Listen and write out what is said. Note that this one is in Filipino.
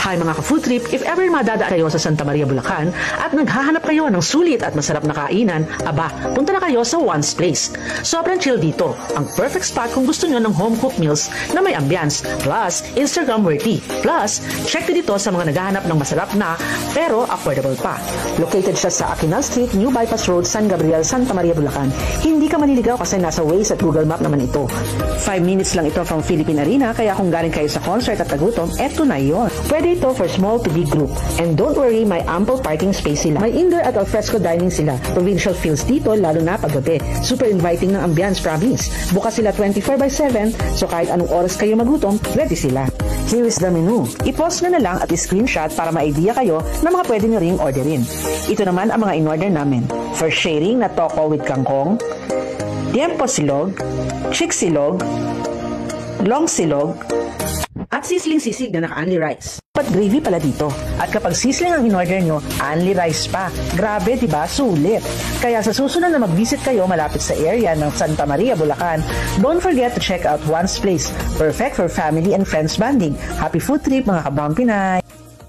Hi mga ka-food trip, if ever madadaan kayo sa Santa Maria, Bulacan at naghahanap kayo ng sulit at masarap na kainan, aba, punta na kayo sa Juan's Place. Sobrang chill dito. Ang perfect spot kung gusto nyo ng home-cooked meals na may ambience, plus Instagram worthy. Plus, check din dito sa mga naghahanap ng masarap na pero affordable pa. Located siya sa Aquinal Street, New Bypass Road, San Gabriel, Santa Maria, Bulacan. Hindi ka maliligaw kasi nasa Waze at Google Map naman ito. 5 minutes lang ito from Philippine Arena, kaya kung galing kayo sa concert at nagutom, eto na yon. Pwede ito for small to big group. And don't worry, may ample parking space sila. May indoor at alfresco dining sila. Provincial feels dito, lalo na paggabi. Super inviting ng ambience, promise. Bukas sila 24/7, so kahit anong oras kayo magutom, ready sila. Here is the menu. I-post na lang at i-screenshot para ma-idea kayo na mga pwede nyo ring orderin. Ito naman ang mga in-order namin. For sharing na toko with kangkong, tiempo silog, chick silog, long silog, at sisling sisig na naka-only rice. But gravy pala dito. At kapag sisling ang in-order nyo, only rice pa. Grabe, diba? Sulit. Kaya sa susunod na mag-visit kayo malapit sa area ng Santa Maria, Bulacan, don't forget to check out Juan's Place. Perfect for family and friends bonding. Happy food trip mga kabang Pinay!